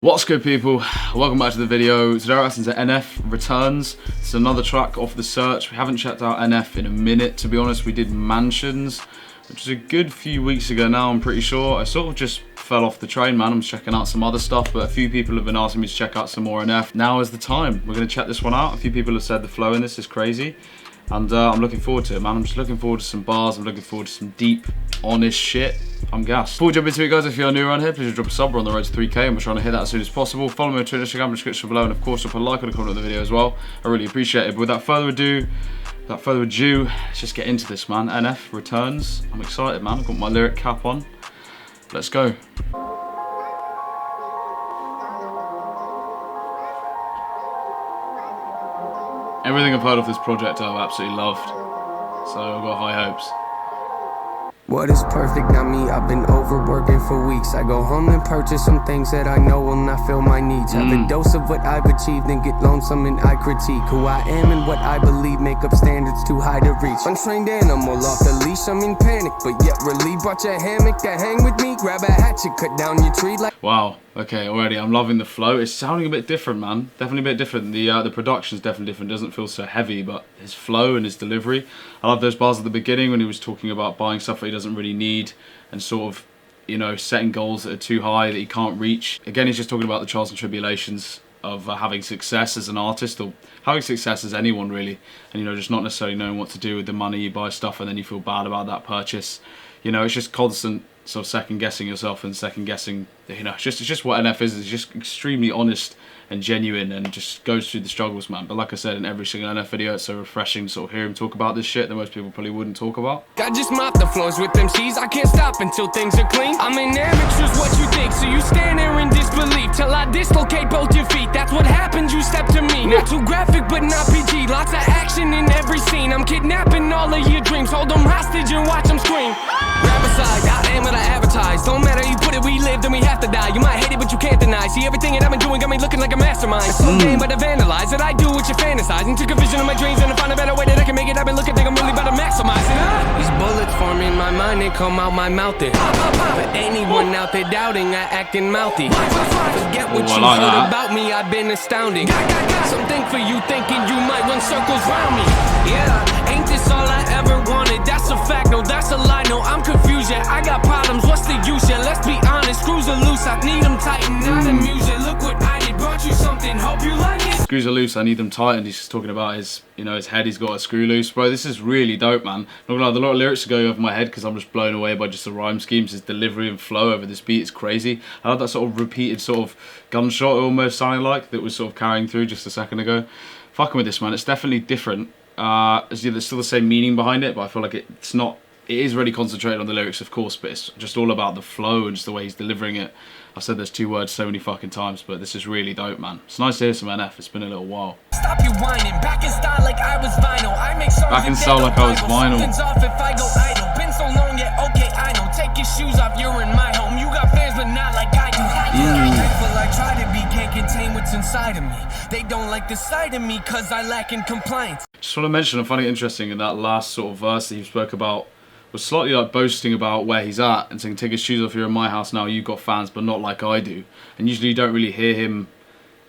What's good, people? Welcome back to the video. Today we're asking to NF Returns. It's another track off the search. We haven't checked out NF in a minute, to be honest. We did Mansions, which is a good few weeks ago now, I'm pretty sure. I sort of just fell off the train, man. I'm checking out some other stuff, but a few people have been asking me to check out some more NF. Now is the time. We're going to check this one out. A few people have said the flow in this is crazy, and I'm looking forward to it, man. I'm just looking forward to some bars. I'm looking forward to some deep, honest shit. I'm gassed. Before we jump into it, guys, if you're new around here, please drop a sub. We're on the road to 3K, and we're trying to hit that as soon as possible. Follow me on Twitter, Instagram, description below, and of course, drop a like or a comment on the video as well. I really appreciate it. But without further ado, let's just get into this, man. NF Returns. I'm excited, man. I've got my lyric cap on. Let's go. Everything I've heard of this project I've absolutely loved, so I've got high hopes. What is perfect, not me, I've been overworking for weeks. I go home and purchase some things that I know will not fill my needs. Have a dose of what I've achieved and get lonesome and I critique who I am and what I believe make up standards too high to reach. Untrained animal off the leash, I'm in panic, but yet relieved. Brought your hammock to hang with me, grab a hatchet, cut down your tree like... Wow, okay, already I'm loving the flow. It's sounding a bit different, man. Definitely a bit different. The production's definitely different. It doesn't feel so heavy, but his flow and his delivery. I love those bars at the beginning when he was talking about buying stuff that he doesn't really need and sort of, you know, setting goals that are too high that he can't reach. Again, he's just talking about the trials and tribulations of having success as an artist, or having success as anyone really, and, you know, just not necessarily knowing what to do with the money. You buy stuff and then you feel bad about that purchase. You know, it's just constant sort of second guessing yourself and second guessing, you know, it's just what NF is. It's just extremely honest and genuine and just goes through the struggles, man. But like I said, in every single NF video, it's so refreshing to sort of hear him talk about this shit that most people probably wouldn't talk about. I just mop the floors with them cheese. I can't stop until things are clean. I'm an amateur's what you think, so you stand there in disbelief till I dislocate both your feet. That's what happens, you step to me. Not too graphic, but not PG. Lots of action in every scene. I'm kidnapping all of your dreams. Hold them hostage and watch them scream. Grab aside, I am what I advertise. Don't matter, you put it, we live, then we have to die. You might hate it, but you can't deny. See, everything that I've been doing got me looking like a mastermind. So game, but I vandalize it. I do what you fantasize. And took a vision of my dreams and I found a better way that I can make it. I've been looking, think I'm really about to maximize it. These bullets form in my mind and come out my mouth there. For anyone out there doubting, I acting mouthy. Forget what you heard about me, I've been astounding. Something for you thinking you might run circles round me. Yeah, ain't this all I ever wanted? That's a fact, no, that's a lie. No, I'm confused, yeah, I got problems, what's the use? Yeah, let's be honest, screws are loose, I need them tightened. Not the music, look what I did, brought you something, hope you like it. Screws are loose, I need them tightened. He's just talking about his, you know, his head. He's got a screw loose, bro. This is really dope, man. Not gonna lie, a lot of lyrics are going over my head because I'm just blown away by just the rhyme schemes. His delivery and flow over this beat is crazy. I love that sort of repeated sort of gunshot almost sounding like that was sort of carrying through just a second ago. Fucking with this, man. It's definitely different. There's still the same meaning behind it, but I feel like it's not. It is really concentrated on the lyrics, of course, but it's just all about the flow and just the way he's delivering it. I said there's two words so many fucking times, but this is really dope, man. It's nice to hear some NF. It's been a little while. Stop your whining, back in style like I was vinyl. I make songs back in style like I was vinyl. Off if I go idle. Been so long yet, okay, I know. Take your shoes off, you're in my home. You got fans, but not like I do. Grateful I try to be, can't contain what's inside of me. They don't like the side of me, cause I lack in compliance. Just want to mention, I find it interesting in that last sort of verse that he spoke about, was slightly like boasting about where he's at and saying, take his shoes off, you're in my house now, you've got fans, but not like I do. And usually you don't really hear him,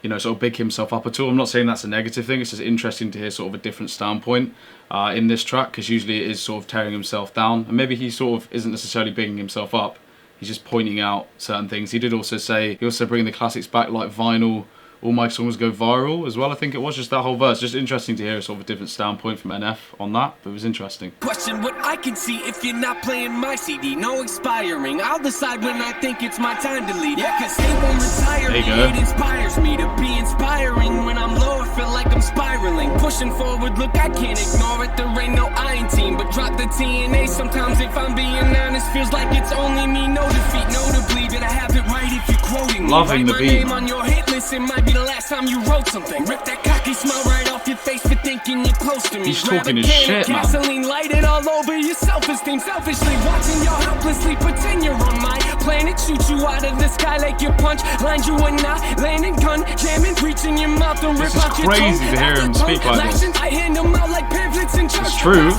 you know, sort of big himself up at all. I'm not saying that's a negative thing, it's just interesting to hear sort of a different standpoint in this track, because usually it is sort of tearing himself down, and maybe he sort of isn't necessarily bigging himself up, he's just pointing out certain things. He did also say, he also bringing the classics back like vinyl, all my songs go viral as well. I think it was just that whole verse. Just interesting to hear sort of a different standpoint from NF on that, but it was interesting. Question what I can see if you're not playing my CD. No expiring. I'll decide when I think it's my time to leave. Yeah, cause they won't retire me. It inspires me to be inspiring. When I'm low, I feel like I'm spiraling. Pushing forward, look, I can't ignore it. There ain't no I in team, but drop the TNA. Sometimes if I'm being honest, feels like it's only me. No defeat, notably, but I have it right if you're quoting me. Loving the beat. On your hit list, it might be the last time you wrote something. Rip that cocky smile right off your face for thinking you're close to me. He's talking his shit, man. Gasoline, light it all over your self-esteem. Selfishly watching y'all helplessly pretend you're on my planet. Shoot you out of the sky like your punch. Line you and not landing gun. Jamming, reaching your mouth and rip out your tongue. This is crazy to hear him speak like this. I hand them out like pamphlets and it's true.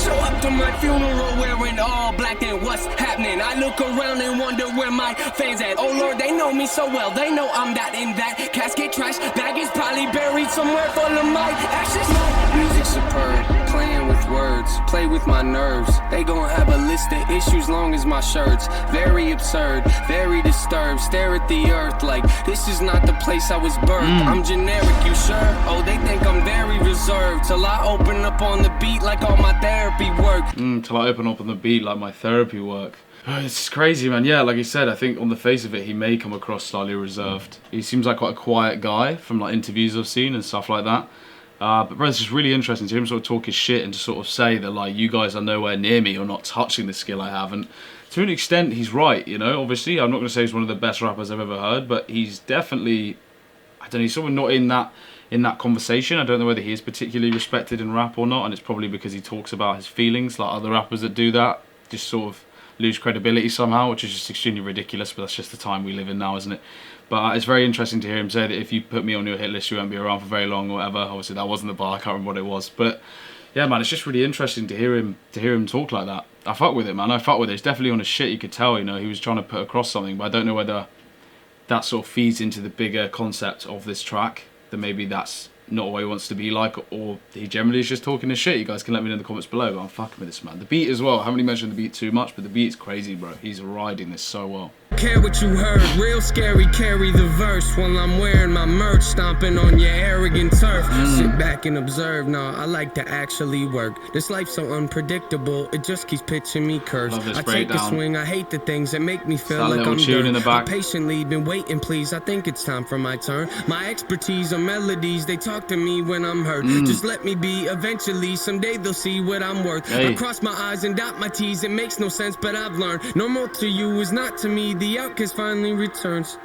show up to my funeral wearing all black, then what's happening? I look around and wonder where my fans at. Oh Lord, they know me so well, they know I'm that in that casket. Trash bag is probably buried somewhere full of my ashes. Music superb, playing with words, play with my nerves. They gon' have a list of issues long as my shirts. Very absurd, very disturbed, stare at the earth like this is not the place I was birthed. I'm generic, you sure? Oh, they think I'm very reserved till I open up on the beat like all my therapy work. Till I open up on the beat like my therapy work. It's crazy, man. Yeah, like you said, I think on the face of it, he may come across slightly reserved. He seems like quite a quiet guy from like interviews I've seen and stuff like that. But bro, it's just really interesting to hear him sort of talk his shit and to sort of say that like you guys are nowhere near me or not touching the skill I have. And to an extent, he's right. You know, obviously, I'm not going to say he's one of the best rappers I've ever heard, but he's definitely, I don't know, he's sort of not in that conversation. I don't know whether he is particularly respected in rap or not, and it's probably because he talks about his feelings. Like other rappers that do that just sort of lose credibility somehow, which is just extremely ridiculous, but that's just the time we live in now, isn't it? But it's very interesting to hear him say that if you put me on your hit list, you won't be around for very long or whatever. Obviously, that wasn't the bar. I can't remember what it was. But yeah, man, it's just really interesting to hear him talk like that. I fuck with it, man. I fuck with it. It's definitely on his shit. You could tell, you know, he was trying to put across something, but I don't know whether that sort of feeds into the bigger concept of this track, that maybe that's not what he wants to be like, or he generally is just talking his shit. You guys can let me know in the comments below, but I'm fucking with this, man. The beat as well, I haven't really mentioned the beat too much, but the beat's crazy, bro. He's riding this so well. Care what you heard, real scary, carry the verse while I'm wearing my merch, stomping on your arrogant turf. Sit back and observe, nah, I like to actually work. This life's so unpredictable, it just keeps pitching me curves. I take a swing, I hate the things that make me feel like I'm tune in the back. I patiently been waiting, please, I think it's time for my turn. My expertise are melodies, they talk to me when I'm hurt. Just let me be, eventually, someday they'll see what I'm worth. I cross my eyes and dot my T's, it makes no sense, but I've learned normal to you is not to me. The outcast finally returns.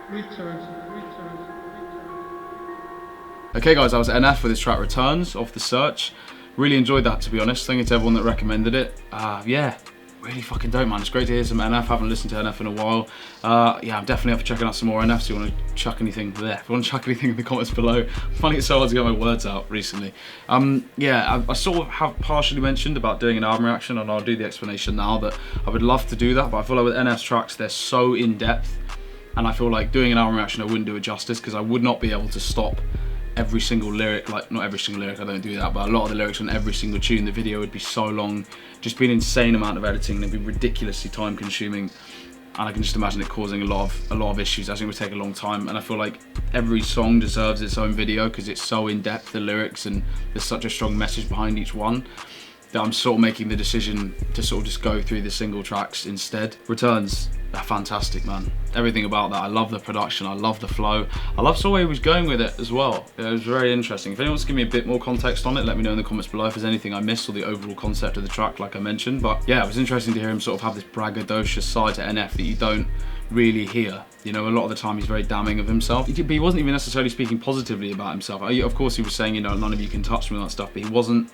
Okay guys, that was NF with his track Returns off The Search. Really enjoyed that, to be honest. Thank you to everyone that recommended it. Yeah, really fucking dope, man. It's great to hear some NF. Haven't listened to NF in a while. Yeah, I'm definitely up for checking out some more NF. So you want to chuck anything there? If you want to chuck anything in the comments below. I'm finding it so hard to get my words out recently. Yeah, I sort of have partially mentioned about doing an album reaction, and I'll do the explanation now that I would love to do that, but I feel like with NF's tracks, they're so in depth, and I feel like doing an album reaction, I wouldn't do it justice, because I would not be able to stop every single lyric, like not every single lyric, I don't do that, but a lot of the lyrics on every single tune. The video would be so long, just be an insane amount of editing, and it'd be ridiculously time consuming, and I can just imagine it causing a lot of issues. I think it would take a long time, and I feel like every song deserves its own video because it's so in depth, the lyrics, and there's such a strong message behind each one, that I'm sort of making the decision to sort of just go through the single tracks instead. Returns are fantastic, man. Everything about that. I love the production, I love the flow, I love the way he was going with it as well. It was very interesting. If anyone wants to give me a bit more context on it, let me know in the comments below if there's anything I missed or the overall concept of the track, like I mentioned. But yeah, it was interesting to hear him sort of have this braggadocious side to NF that you don't really hear. You know, a lot of the time he's very damning of himself, but he wasn't even necessarily speaking positively about himself. Of course he was saying, you know, none of you can touch me and that stuff, but he wasn't,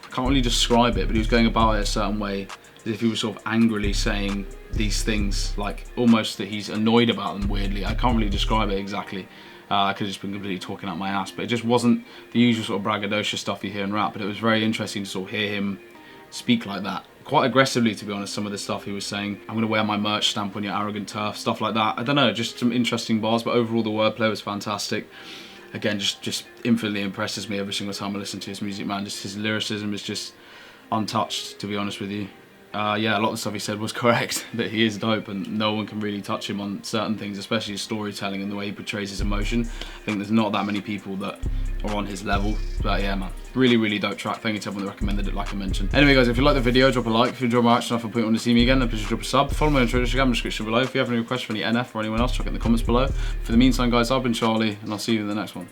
I can't really describe it, but he was going about it a certain way, as if he was sort of angrily saying these things, like almost that he's annoyed about them weirdly. I can't really describe it exactly. I could have just been completely talking out my ass, but it just wasn't the usual sort of braggadocious stuff you hear in rap, but it was very interesting to sort of hear him speak like that. Quite aggressively, to be honest, some of the stuff he was saying. I'm gonna wear my merch, stamp on your arrogant turf, stuff like that. I don't know, just some interesting bars, but overall the wordplay was fantastic. Again, just infinitely impresses me every single time I listen to his music, man. Just his lyricism is just untouched, to be honest with you. Yeah, a lot of the stuff he said was correct, that he is dope and no one can really touch him on certain things, especially his storytelling and the way he portrays his emotion. I think there's not that many people that are on his level, but yeah, man, really dope track. Thank you to everyone that recommended it, like I mentioned. Anyway guys, if you like the video, drop a like. If you enjoyed my action, if I put you on to see me again, then please drop a sub. Follow me on Twitter, Instagram, in the description below. If you have any requests for any NF or anyone else, chuck it in the comments below. For the meantime guys, I've been Charlie, and I'll see you in the next one.